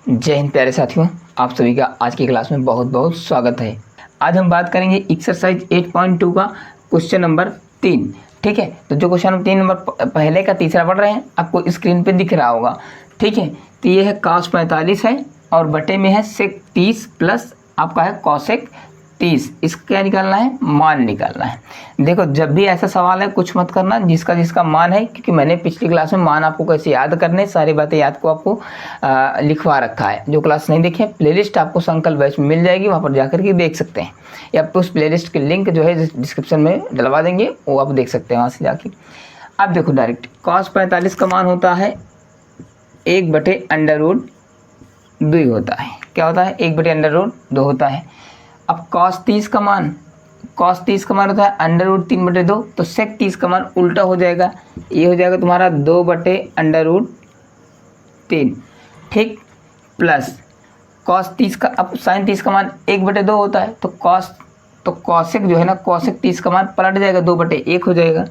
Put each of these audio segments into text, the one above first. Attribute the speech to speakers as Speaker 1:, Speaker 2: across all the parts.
Speaker 1: जय हिंद प्यारे साथियों, आप सभी का आज की क्लास में बहुत बहुत स्वागत है। आज हम बात करेंगे एक्सरसाइज 8.2 का क्वेश्चन नंबर 3। ठीक है, तो जो क्वेश्चन नंबर 3 नंबर पहले का तीसरा पढ़ रहे हैं, आपको स्क्रीन पे दिख रहा होगा। ठीक है, तो ये है cos 45 है और बटे में है sec 30 प्लस आपका है cosec 30। इसका क्या निकालना है? मान निकालना है। देखो, जब भी ऐसा सवाल है कुछ मत करना जिसका जिसका मान है, क्योंकि मैंने पिछली क्लास में मान आपको कैसे याद करने, सारी बातें याद को आपको लिखवा रखा है। जो क्लास नहीं देखे, प्लेलिस्ट आपको संकल्प बैच में मिल जाएगी, वहाँ पर जाकर के देख सकते हैं, या आपको उस प्लेलिस्ट के लिंक जो है डिस्क्रिप्शन में डलवा देंगे, वो आप देख सकते हैं वहाँ से जाके। अब देखो, डायरेक्ट cos 45 का मान होता है 1/√2 होता है। क्या होता है? 1/√2 होता है। अब cos 30 का मान होता है √3/2, तो sec 30 का मान उल्टा हो जाएगा, ये हो जाएगा तुम्हारा 2/√3। ठीक, प्लस cos 30 का, अब sin 30 का मान 1/2 होता है, तो cosec जो है ना, cosec 30 का मान पलट जाएगा, 2/1 हो जाएगा।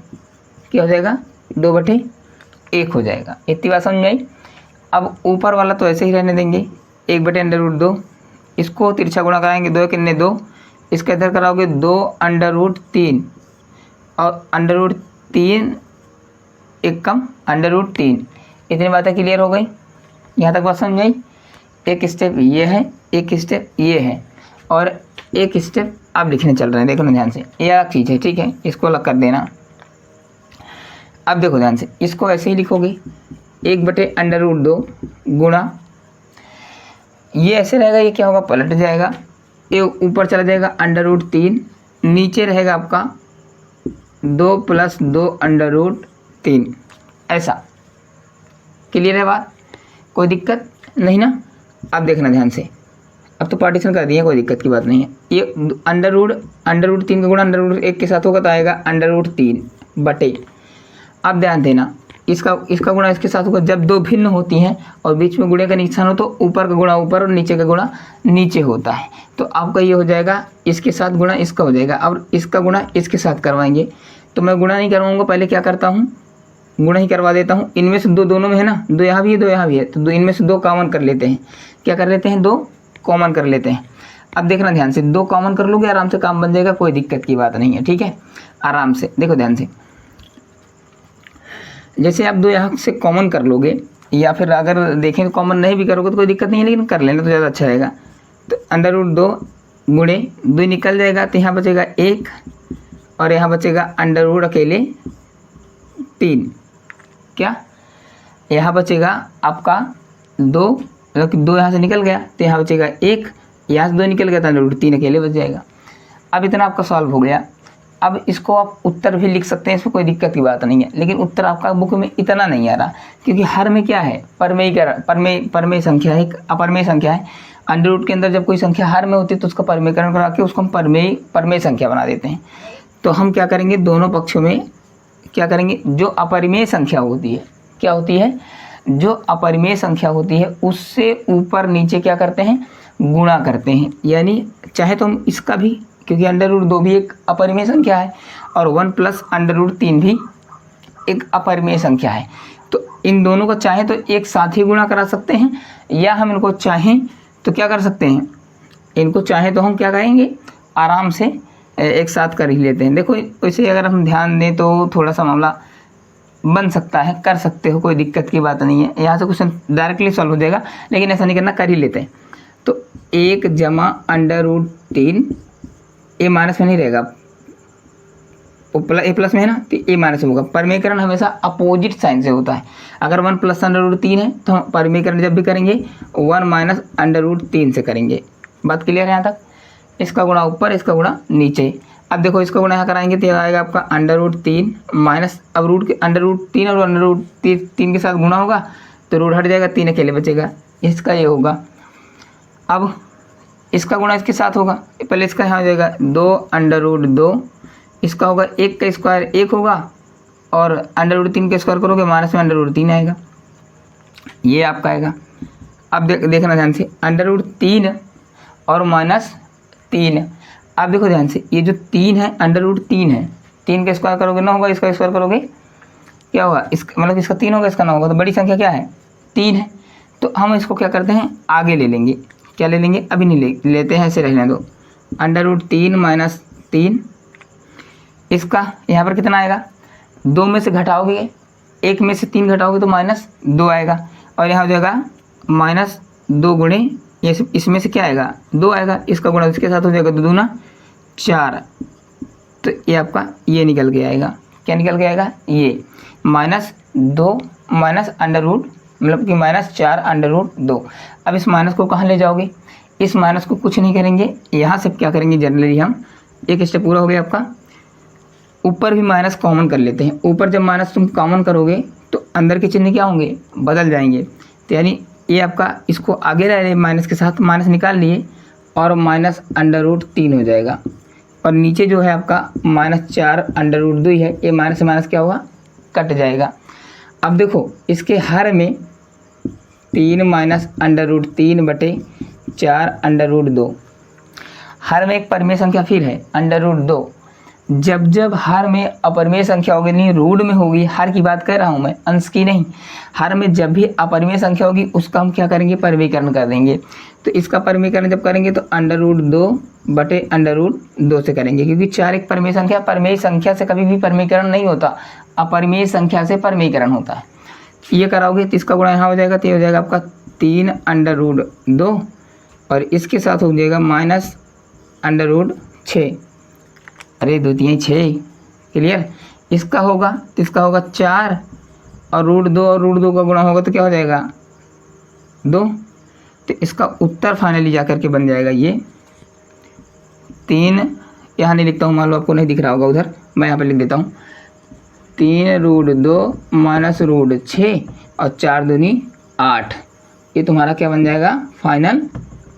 Speaker 1: क्या हो जाएगा? 2/1 हो जाएगा। इतनी बात समझ में आई। अब ऊपर वाला तो ऐसे ही रहने देंगे, 1/√2, इसको तिरछा गुणा कराएंगे, 2 कितने 2, इसके इधर कराओगे 2/3 और √3 एक कम √3। इतनी बातें क्लियर हो गई, यहाँ तक बात समझ आई। एक स्टेप ये है, एक स्टेप ये है, और एक स्टेप आप लिखने चल रहे हैं। देखो ना ध्यान से, ये अलग चीज़ है। ठीक है, इसको अलग कर देना। अब देखो ध्यान से, इसको ऐसे ही लिखोगे 1/√2 गुणा, ये ऐसे रहेगा, ये क्या होगा? पलट जाएगा, ये ऊपर चला जाएगा √3, नीचे रहेगा आपका 2 + 2/3। ऐसा क्लियर है बात? कोई दिक्कत नहीं ना? अब देखना ध्यान से, अब तो पार्टीशन कर दिए, कोई दिक्कत की बात नहीं है। ये √3 का गुणा √1 के साथ होगा तो आएगा √3 बटे। अब ध्यान देना, इसका गुणा इसके साथ होगा जब दो भिन्न होती हैं और बीच में गुणे का निशान हो, तो ऊपर का गुणा ऊपर और नीचे का गुणा नीचे होता है। तो आपका ये हो जाएगा, इसके साथ गुणा इसका हो जाएगा। अब इसका गुणा इसके साथ करवाएंगे, तो मैं गुणा नहीं करवाऊंगा, पहले क्या करता हूँ, गुणा ही करवा देता हूँ। इनमें से दो दोनों में है ना, 2 यहाँ भी है 2 यहाँ भी है, तो इनमें से 2 कॉमन कर लेते हैं। क्या कर लेते हैं? 2 कॉमन कर लेते हैं। अब देखना ध्यान से, 2 कॉमन कर लोगे, आराम से काम बन जाएगा, कोई दिक्कत की बात नहीं है। ठीक है, आराम से देखो ध्यान से, जैसे आप 2 यहाँ से कॉमन कर लोगे, या फिर अगर देखें तो कॉमन नहीं भी करोगे तो कोई दिक्कत नहीं है, लेकिन कर लेना तो ज़्यादा अच्छा रहेगा। तो √2 गुणे 2 निकल जाएगा, तो यहाँ बचेगा 1 और यहाँ बचेगा √ अकेले 3। क्या यहाँ बचेगा आपका 2, मतलब कि 2 यहाँ से निकल गया, तो यहाँ बचेगा 1, यहाँ से 2 निकल गया तो √3 अकेले बच जाएगा। अब इतना आपका सॉल्व हो गया। अब इसको आप उत्तर भी लिख सकते हैं, इसमें कोई दिक्कत की बात नहीं है, लेकिन उत्तर आपका बुक में इतना नहीं आ रहा, क्योंकि हर में क्या है? परमेय संख्या है, एक अपरमेय संख्या है। √ के अंदर जब कोई संख्या हर में होती है तो उसका परमेयकरण करा के उसको हम परमेय संख्या बना देते हैं। तो हम क्या करेंगे, दोनों पक्षों में क्या करेंगे, जो अपरिमेय संख्या होती है, क्या होती है? जो अपरिमेय संख्या होती है उससे ऊपर नीचे क्या करते हैं? गुणा करते हैं। यानी चाहे तो हम इसका भी, क्योंकि √2 भी एक अपरिमेय संख्या है और 1 + √3 भी एक अपरिमेय संख्या है, तो इन दोनों को चाहे तो एक साथ ही गुणा करा सकते हैं, या हम इनको चाहें तो क्या कर सकते हैं, इनको चाहे तो हम क्या करेंगे, आराम से एक साथ कर ही लेते हैं। देखो, वैसे अगर हम ध्यान दें तो थोड़ा सा मामला बन सकता है, कर सकते हो, कोई दिक्कत की बात नहीं है। यहाँ से क्वेश्चन डायरेक्टली सॉल्व हो जाएगा, लेकिन ऐसा नहीं करना, कर ही लेते हैं। तो 1 + √3, ए माइनस में नहीं रहेगा, ए प्लस में है ना, तो ए माइनस में होगा। परमेयकरण हमेशा अपोजिट साइन से होता है। अगर 1 + √3 है तो हम परमेयकरण जब भी करेंगे 1 - √3 से करेंगे। बात क्लियर है यहाँ तक? इसका गुणा ऊपर, इसका गुणा नीचे। अब देखो, इसका गुणा यहाँ कराएंगे तो आएगा आपका √3 माइनस, अब √3 और √3 के साथ गुणा होगा तो रूट हट जाएगा, 3 अकेले बचेगा, इसका ये होगा। अब इसका गुणा इसके साथ होगा, पहले इसका यहाँ हो जाएगा 2/2, इसका होगा 1 का स्क्वायर 1 होगा, और √3 का स्क्वायर करोगे माइनस में √3 आएगा, ये आपका आएगा। अब देखना ध्यान से, √3 और -3। अब देखो ध्यान से, ये जो 3 है √3 है, 3 का स्क्वायर करोगे 9 होगा, इसका स्क्वायर करोगे क्या होगा, इसका मतलब इसका 3 होगा, इसका 9 होगा, तो बड़ी संख्या क्या है? 3 है। तो हम इसको क्या करते हैं, आगे ले लेंगे। क्या ले लेंगे, अभी नहीं लेते हैं, ऐसे रहने दो। √3 माइनस 3, इसका यहाँ पर कितना आएगा, 2 में से घटाओगे, 1 में से 3 घटाओगे तो -2 आएगा, और यहाँ हो जाएगा -2 गुणे ये इसमें से क्या आएगा, 2 आएगा, इसका गुणा इसके साथ हो जाएगा 2 दूना 4, तो ये आपका ये निकल के आएगा। क्या निकल के आएगा, ये -2 माइनस अंडर रूट, मतलब कि -4√2। अब इस माइनस को कहाँ ले जाओगे, इस माइनस को कुछ नहीं करेंगे, यहाँ से क्या करेंगे, जनरली हम एक स्टेप पूरा हो गया आपका, ऊपर भी माइनस कॉमन कर लेते हैं। ऊपर जब माइनस तुम कॉमन करोगे तो अंदर के चिन्ह क्या होंगे, बदल जाएंगे। तो यानी ये आपका, इसको आगे रह रहे माइनस के साथ, माइनस निकाल लिए और -√3 हो जाएगा, और नीचे जो है आपका -4√2 है, ये माइनस से माइनस क्या होगा, कट जाएगा। अब देखो इसके हर में 3 -√3/4√2, हर में एक परिमेय संख्या फिर है √2। जब जब हर में अपरिमेय संख्या होगी, नहीं रूट में होगी, हर की बात कर रहा हूँ मैं, अंश की नहीं, हर में जब भी अपरिमेय संख्या होगी उसका हम क्या करेंगे, परिमेयकरण कर देंगे। तो इसका परिमेयकरण जब करेंगे तो √2/√2 से करेंगे, क्योंकि 4 एक परिमेय संख्या, परिमेय संख्या से कभी भी परिमेयकरण नहीं होता, अपरिमेय संख्या से परिमेयकरण होता है। ये कराओगे तो इसका गुणा यहाँ हो जाएगा, तो ये हो जाएगा आपका 3√2, और इसके साथ हो जाएगा -√6, अरे 2 3 6, क्लियर। इसका होगा तो इसका होगा 4, और √2 और √2 का गुणा होगा तो क्या हो जाएगा, 2। तो इसका उत्तर फाइनली जा करके बन जाएगा ये 3, यहाँ नहीं लिखता हूँ, मान लो आपको नहीं दिख रहा होगा उधर, मैं यहाँ पे लिख देता हूँ, 3√2 माइनस √6 और 4 दूनी 8, ये तुम्हारा क्या बन जाएगा, फाइनल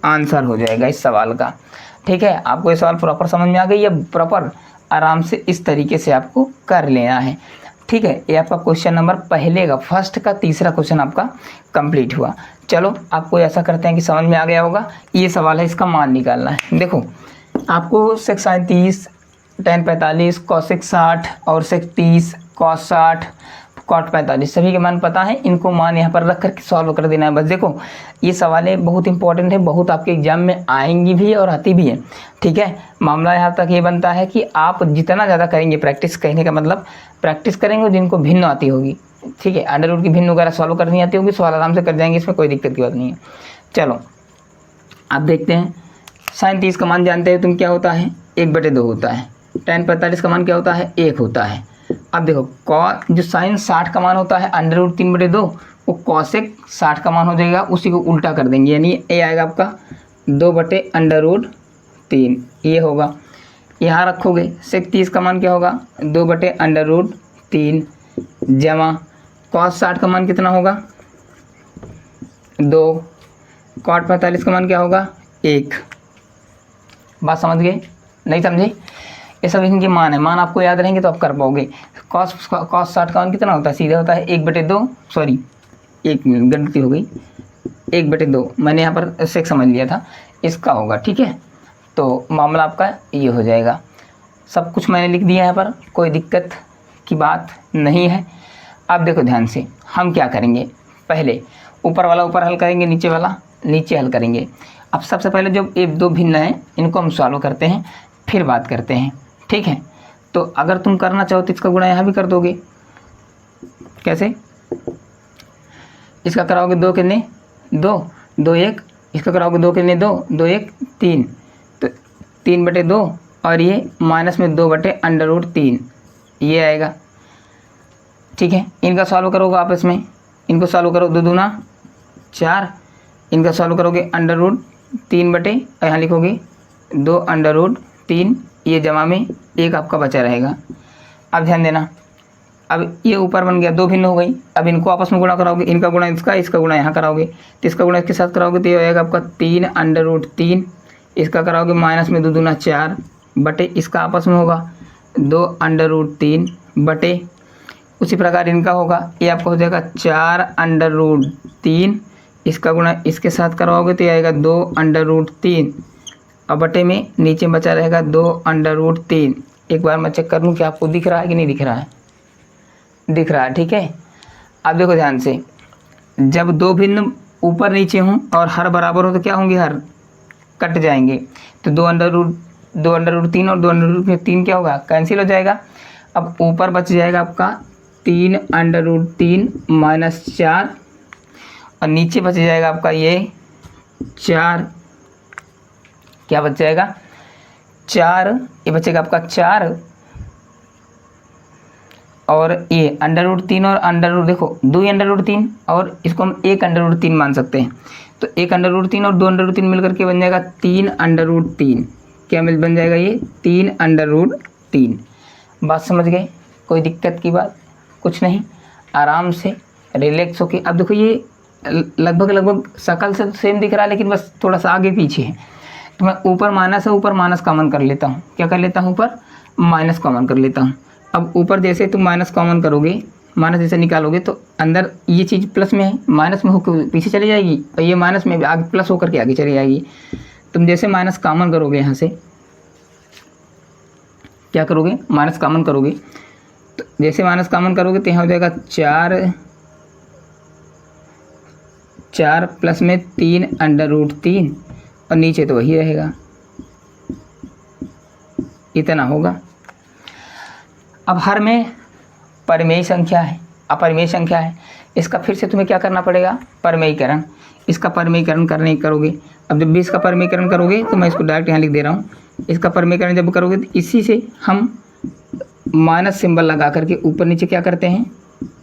Speaker 1: आंसर हो जाएगा इस सवाल का। ठीक है, आपको ये सवाल प्रॉपर समझ में आ गई, या प्रॉपर आराम से इस तरीके से आपको कर लेना है। ठीक है, ये आपका क्वेश्चन नंबर पहले का, फर्स्ट का तीसरा क्वेश्चन आपका कंप्लीट हुआ। चलो आपको ऐसा करते हैं कि समझ में आ गया होगा। ये सवाल है, इसका मान निकालना है। देखो आपको सेक 37, tan 45, cosec 60 और सेक 30, cos 60, cot 45 सभी के मान पता है, इनको मान यहाँ पर रख कर सॉल्व कर देना है बस। देखो ये सवालें बहुत इंपॉर्टेंट है, बहुत आपके एग्जाम में आएंगी भी और आती भी है। ठीक है, मामला यहाँ तक ये बनता है कि आप जितना ज़्यादा करेंगे प्रैक्टिस, कहने का मतलब प्रैक्टिस करेंगे, जिनको भिन्न आती होगी, ठीक है, अंडर रूट की भिन्न वगैरह सॉल्व करनी आती होगी, सवाल आराम से कर जाएंगे, इसमें कोई दिक्कत की बात नहीं है। चलो अब देखते हैं, sin 30 का मान जानते हैं तुम क्या होता है, 1/2 होता है। tan 45 का मान क्या होता है, 1 होता है। अब देखो जो sin 60 का मान होता है √3/2, वो cosec 60 का मान हो जाएगा, उसी को उल्टा कर देंगे, यानी ये आएगा आपका 2/√3, ये होगा। यहाँ रखोगे sec 30 का मान क्या होगा, 2/√3 जमा cos 60 का मान कितना होगा, 2, cot 45 का मान क्या होगा, 1। बात समझ गए, नहीं समझे, ये सब इनके मान है, मान आपको याद रहेंगे तो आप कर पाओगे। cos 60 का मान कितना होता है, सीधा होता है 1/2, सॉरी एक मिनट गलती हो गई, 1/2 मैंने यहाँ पर सेक समझ लिया था, इसका होगा। ठीक है, तो मामला आपका ये हो जाएगा। सब कुछ मैंने लिख दिया यहाँ पर, कोई दिक्कत की बात नहीं है। अब देखो ध्यान से, हम क्या करेंगे, पहले ऊपर वाला ऊपर हल करेंगे, नीचे वाला नीचे हल करेंगे। अब सबसे पहले जो ये 2 भिन्न हैं इनको हम सॉल्व करते हैं, फिर बात करते हैं। ठीक है, तो अगर तुम करना चाहो तो इसका गुणा यहाँ भी कर दोगे। कैसे, इसका कराओगे 2 कितने 2, 2 1, इसका कराओगे 2 कितने 2, 2 1 3, तो 3/2, और ये माइनस में 2/√3 ये आएगा। ठीक है, इनका सॉल्व करोगे आपस में, इनको सॉल्व करो, 2 दूना 4, इनका सॉल्व करोगे √3 और यहाँ लिखोगे 2√3, ये जमा में 1 आपका बचा रहेगा। अब ध्यान देना, अब ये ऊपर बन गया, 2 भिन्न हो गई, अब इनको आपस में गुणा कराओगे, इनका गुणा इसका, इसका गुणा यहाँ कराओगे, तो इसका गुणा इसके साथ कराओगे तो ये हो जाएगा आपका 3√3, इसका कराओगे माइनस में 2 दूना 4 बटे, इसका आपस में होगा 2√3 बटे, उसी प्रकार इनका होगा, ये आपका हो जाएगा 4√3, इसका गुणा इसके साथ कराओगे तो ये आएगा 2√3, और बटे में नीचे बचा रहेगा 2√3। एक बार मैं चेक कर लूँ कि आपको दिख रहा है कि नहीं दिख रहा है, दिख रहा है। ठीक है, अब देखो ध्यान से, जब 2 भिन्न ऊपर नीचे हूँ और हर बराबर हो तो क्या होंगे, हर कट जाएंगे। तो 2√3 और 2√3 क्या होगा, कैंसिल हो जाएगा। अब ऊपर बच जाएगा आपका 3√3 माइनस 4 और नीचे बच जाएगा आपका ये 4, क्या बच जाएगा 4, ये बचेगा आपका 4 और ये √3 और देखो 2√3 और इसको हम 1√3 मान सकते हैं। तो 1√3 और 2√3 मिलकर के बन जाएगा 3√3, क्या बन जाएगा ये 3√3। बात समझ गए, कोई दिक्कत की बात कुछ नहीं, आराम से रिलैक्स होके। अब देखो ये लगभग शकल से तो सेम दिख रहा है लेकिन बस थोड़ा सा आगे पीछे है। तो मैं ऊपर माइनस है, ऊपर माइनस कॉमन कर लेता हूँ, क्या कर लेता हूँ, ऊपर माइनस कॉमन कर लेता हूँ। अब ऊपर जैसे तुम माइनस कॉमन करोगे, माइनस जैसे निकालोगे तो अंदर ये चीज़ प्लस में है, माइनस में होकर पीछे चली जाएगी और ये माइनस में आगे प्लस होकर के आगे चली जाएगी। तुम जैसे माइनस कॉमन करोगे, यहाँ से क्या करोगे, माइनस कॉमन करोगे, तो जैसे माइनस कॉमन करोगे तो यहाँ हो जाएगा 4 प्लस में 3√3 और नीचे तो वही रहेगा, इतना होगा। अब हर में परिमेय संख्या है, अपरिमेय संख्या है, इसका फिर से तुम्हें क्या करना पड़ेगा, परिमेयीकरण। इसका परिमेयीकरण करने करोगे। अब जब भी इसका परिमेयीकरण करोगे तो मैं इसको डायरेक्ट यहाँ लिख दे रहा हूँ। इसका परिमेयीकरण जब करोगे तो इसी से हम माइनस सिंबल लगा करके ऊपर नीचे क्या करते हैं,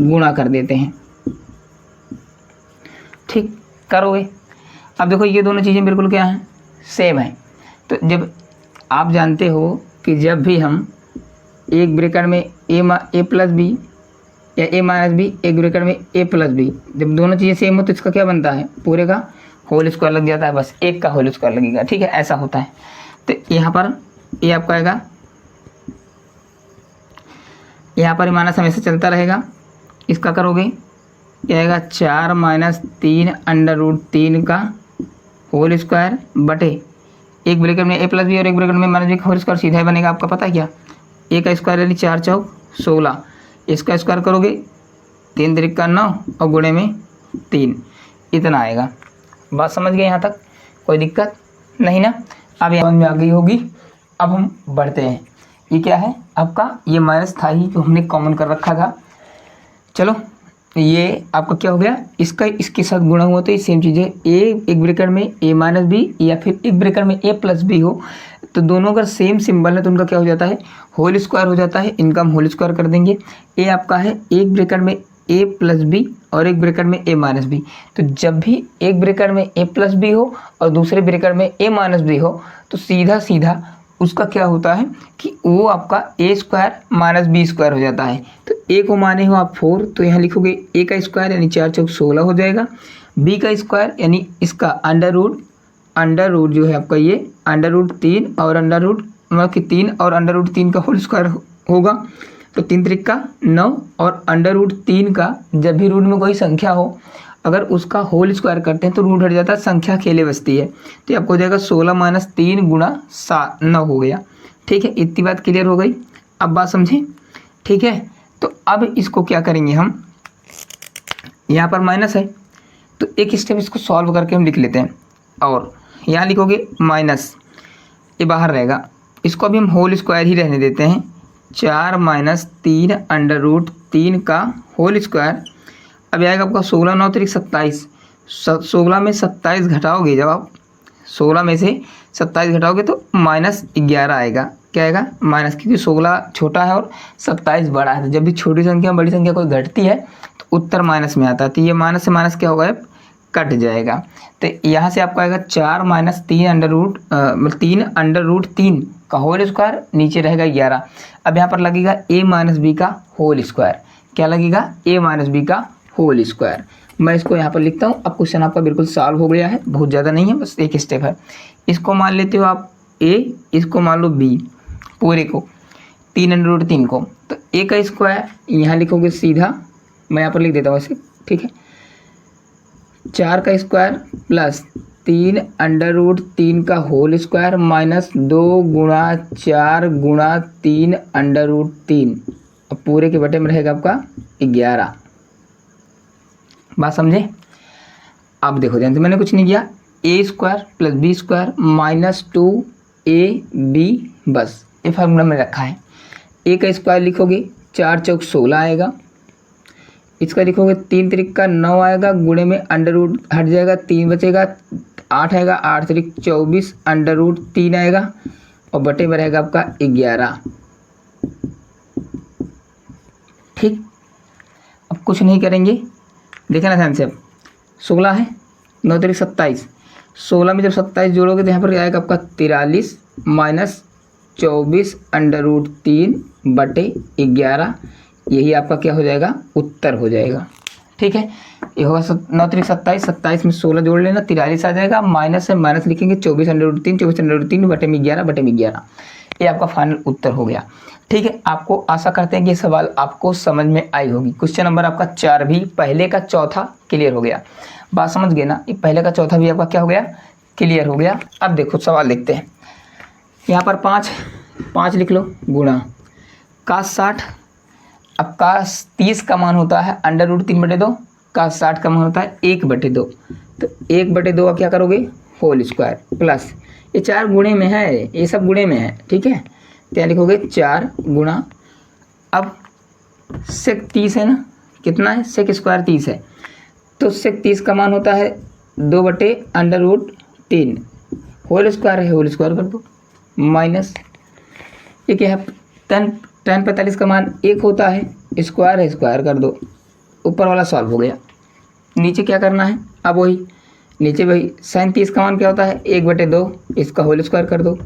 Speaker 1: गुणा कर देते हैं। ठीक करोगे। अब देखो ये दोनों चीज़ें बिल्कुल क्या हैं, सेम है। तो जब आप जानते हो कि जब भी हम एक ब्रैकेट में ए प्लस बी या ए माइनस बी, एक ब्रैकेट में ए प्लस बी, जब दोनों चीज़ें सेम हो तो इसका क्या बनता है, पूरे का होल स्क्वायर लग जाता है, बस एक का होल स्क्वायर लगेगा। ठीक है, ऐसा होता है। तो यहाँ पर ये आपका आएगा, यहाँ पर माइनस हमेशा चलता रहेगा। इसका करोगे क्या आएगा, 4 माइनस 3√3 का होल स्क्वायर बटे एक ब्रैकेट में ए प्लस बी और एक ब्रैकेट में माइनस बी का होल स्क्वायर, सीधा ही बनेगा। आपका पता है क्या, ए का स्क्वायर यानी 4 चौक 16, इसका स्क्वायर करोगे 3 त्रिक 9 और गुणे में 3, इतना आएगा। बात समझ गए यहाँ तक, कोई दिक्कत नहीं ना। अब यहाँ में आ गई होगी। अब हम बढ़ते हैं। ये क्या है आपका, ये माइनस था ही जो हमने कॉमन कर रखा था। चलो ये आपका क्या हो गया, इसका इसके साथ गुणा हुआ तो ये सेम चीज़ है। एक ब्रैकेट में ए माइनस बी या फिर एक ब्रैकेट में ए प्लस बी हो तो दोनों अगर सेम सिंबल है तो उनका क्या हो जाता है, होल स्क्वायर हो जाता है। इनका हम होल स्क्वायर कर देंगे। ए आपका है एक ब्रैकेट में ए प्लस बी और एक ब्रैकेट में ए माइनस बी, तो जब भी एक ब्रैकेट में ए प्लस बी हो और दूसरे ब्रैकेट में ए माइनस बी हो तो सीधा सीधा उसका क्या होता है कि वो आपका ए स्क्वायर माइनस बी स्क्वायर हो जाता है। तो ए को माने हो आप 4, तो यहाँ लिखोगे ए का स्क्वायर यानी 4 चौक 16 हो जाएगा। बी का स्क्वायर यानी इसका अंडर रूट जो है आपका ये √3 और मतलब कि 3 और √3 का होल स्क्वायर होगा। तो 3 त्रिक 9 और √3 का जब भी रूट में कोई संख्या हो अगर उसका होल स्क्वायर करते हैं तो रूट हट जाता है, संख्या अकेले बचती है। तो आपको हो जाएगा 16 माइनस 3 गुणा 9 हो गया। ठीक है, इतनी बात क्लियर हो गई। अब बात समझे, ठीक है। तो अब इसको क्या करेंगे हम, यहाँ पर माइनस है तो एक स्टेप इसको सॉल्व करके हम लिख लेते हैं। और यहाँ लिखोगे माइनस, ये बाहर रहेगा, इसको अभी हम होल स्क्वायर ही रहने देते हैं। 4 माइनस 3√3 का होल स्क्वायर। अब आएगा आपका 16 9 त्रिक 27, 16 में 27 घटाओगे, जब आप 16 में से 27 घटाओगे तो -11 आएगा। क्या आएगा, माइनस, क्योंकि 16 छोटा है और 27 बड़ा है। तो जब भी छोटी संख्या बड़ी संख्या कोई घटती है तो उत्तर माइनस में आता है। तो ये माइनस से माइनस क्या होगा, कट जाएगा। तो यहाँ से आपका आएगा 4 माइनस 3√3 का होल स्क्वायर, नीचे रहेगा 11। अब यहाँ पर लगेगा a माइनस बी का होल स्क्वायर। क्या लगेगा, a माइनस बी का होल स्क्वायर। मैं इसको यहाँ पर लिखता हूँ। अब क्वेश्चन आपका बिल्कुल सॉल्व हो गया है, बहुत ज़्यादा नहीं है, बस एक स्टेप है। इसको मान लेते हो आप a, इसको मान लो b, पूरे को 3√3 को। तो a का स्क्वायर यहाँ लिखोगे सीधा, मैं यहाँ पर लिख देता हूँ ऐसे, ठीक है। 4 का स्क्वायर प्लस 3√3 का होल स्क्वायर माइनस 2 गुणा 4 गुणा 3√3, अब पूरे के बटे में रहेगा आपका 11। बात समझे। अब देखो ध्यान से, मैंने कुछ नहीं किया, A square plus B square minus 2ab, बस ये फार्मूला में रखा है। ए का स्क्वायर लिखोगे 4 चौक 16 आएगा, इसका लिखोगे 3 त्रिक का 9 आएगा, गुणे में अंडर रूट हट जाएगा, 3 बचेगा, 8 आएगा, 8 त्रिक 24 अंडर रूट 3 आएगा और बटे में रहेगा आपका 11। ठीक, अब कुछ नहीं करेंगे, देखना ध्यान से। अब 16 है, 9 त्रिक 27, 16 में जब 27 जोड़ोगे तो यहाँ पर आएगा आपका 43 माइनस 24 अंडर रूट 3 बटे 11, यही आपका क्या हो जाएगा, उत्तर हो जाएगा। ठीक है, ये होगा 9 त्रिक 27, 27 में 16 जोड़ लेना, 43 आ जाएगा, माइनस से माइनस लिखेंगे 24 अंडर रूट 3, 24 अंडर रूट 3 बटे में 11, ये आपका फाइनल उत्तर हो गया। ठीक है, आपको आशा करते हैं कि ये सवाल आपको समझ में आई होगी। क्वेश्चन नंबर आपका 4 भी पहले का चौथा क्लियर हो गया। बात समझ गए ना, ये पहले का चौथा भी आपका क्या हो गया, क्लियर हो गया। अब देखो सवाल देखते हैं। यहाँ पर 5 लिख लो, गुणा cos 60, अब cos 30 का मान होता है अंडर रूट 3/2, cos 60 का मान होता है 1/2, तो 1/2 का क्या करोगे, होल स्क्वायर प्लस ये 4 गुणे में है, ये सब गुणे में है। ठीक है, तो यहाँ लिखोगे 4 गुणा, अब सेक 30 है ना, कितना है, सेक स्क्वायर 30 है, तो सेक 30 का मान होता है 2/√3, होल स्क्वायर है, होल स्क्वायर कर दो, माइनस ये क्या है, tan 45 का मान 1 होता है, स्क्वायर है, स्क्वायर कर दो, ऊपर वाला सॉल्व हो गया। नीचे क्या करना है, अब वही नीचे वही sin 30 का मान क्या होता है, 1/2, इसका होल स्क्वायर कर दो।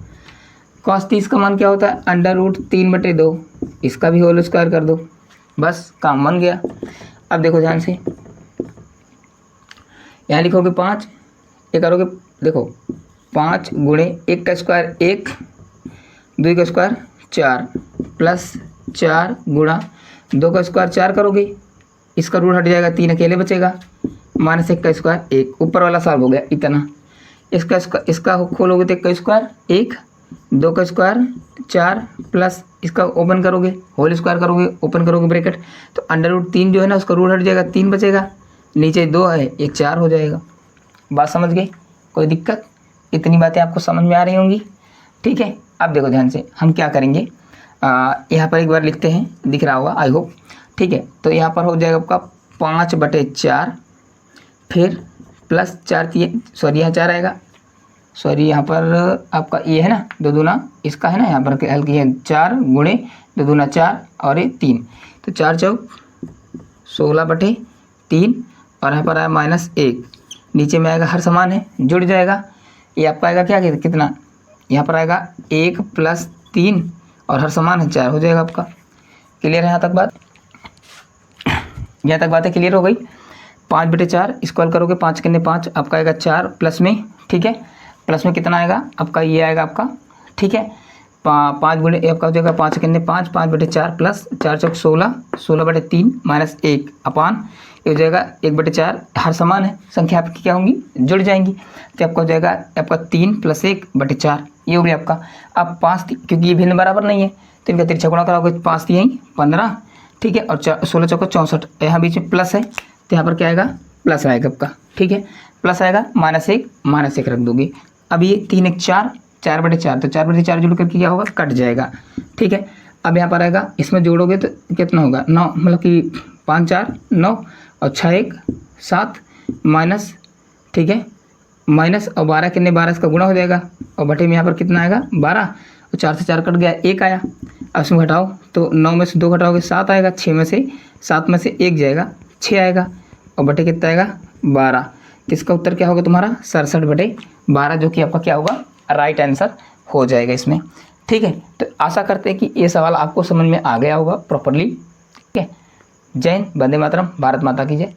Speaker 1: cos 30 का मान क्या होता है, अंडर रूट 3/2, इसका भी होल स्क्वायर कर दो, बस काम बन गया। अब देखो ध्यान से, यहाँ लिखोगे 5, ये करोगे, देखो 5 गुणे 1 का स्क्वायर 1, 2 का स्क्वायर 4 प्लस 4 गुणा 2 का स्क्वायर 4 करोगे, इसका रूट हट जाएगा, 3 अकेले बचेगा, माइनस 1 का स्क्वायर 1, ऊपर वाला सॉल्व हो गया इतना। इसका खोलोगे तो 1 का स्क्वायर 1, 2 का स्क्वायर 4 प्लस इसका ओपन करोगे, होल स्क्वायर करोगे, ओपन करोगे ब्रैकेट, तो अंडर रूट 3 जो है ना, उसका रूट हट जाएगा, 3 बचेगा, नीचे 2 है, 1 4 हो जाएगा। बात समझ गए, कोई दिक्कत, इतनी बातें आपको समझ में आ रही होंगी। ठीक है, अब देखो ध्यान से, हम क्या करेंगे, यहाँ पर एक बार लिखते हैं, दिख रहा होगा आई होप। ठीक है, तो यहाँ पर हो जाएगा आपका 5/4, फिर प्लस 4, सॉरी यहाँ 4 आएगा, सॉरी यहाँ पर आपका ये है ना 2 दूना, इसका है ना यहाँ पर हल की है 4 गुणे 2 दूना 4 और ये 3, तो 4 चौक 16/3 और यहाँ पर आया -1, नीचे में आएगा हर समान है, जुड़ जाएगा, ये आपका आएगा क्या, कितना, यहाँ पर आएगा 1 + 3 और हर समान है 4, हो जाएगा आपका। क्लियर है यहाँ तक बात, यहाँ तक बातें क्लियर हो गई। 5/4 स्क्वायर करोगे, 5 के 5 आपका आएगा 4 प्लस में, ठीक है, प्लस में कितना आएगा आपका, ये आएगा आपका, ठीक है, 5 गुणे आपका हो जाएगा 5 के 5, 5/4 प्लस 4 चौक 16, 16/3 -1 अपान, ये हो जाएगा 1/4, हर समान है, संख्या आपकी क्या होंगी, जुड़ जाएंगी, तो आपका हो जाएगा आपका 3 + 1/4, ये हो गया आपका। अब 5, क्योंकि ये भिन्न बराबर नहीं है तो इनका तिरछा गुणा कराओगे, 5 यहीं 15, ठीक है, और 16 चौका 64, यहाँ बीच में प्लस है तो यहाँ पर क्या आएगा, प्लस आएगा आपका, ठीक है, प्लस आएगा, -1 रख दोगे। अब ये 3 1 4, 4/4, तो 4/4 जोड़ करके क्या होगा, कट जाएगा, ठीक है। अब यहाँ पर आएगा, इसमें जोड़ोगे तो कितना होगा, 9, मतलब कि 5 4 9 और 6 1 7 माइनस, ठीक है, माइनस और 12 कितने, 12 इसका गुणा हो जाएगा, और बटे में यहाँ पर कितना आएगा 12, और 4 से 4 कट गया, 1 आया। अब इसमें घटाओ तो 9 में से 2 घटाओगे 7 आएगा, 6 में से 7 में से 1 जाएगा, 6 आएगा, और बटे कितना आएगा 12, तो इसका उत्तर क्या होगा तुम्हारा 67/12, जो कि आपका क्या होगा, राइट आंसर हो जाएगा इसमें। ठीक है, तो आशा करते हैं कि ये सवाल आपको समझ में आ गया होगा प्रॉपरली। ठीक है, जय हिंद, वंदे मातरम, भारत माता की जय।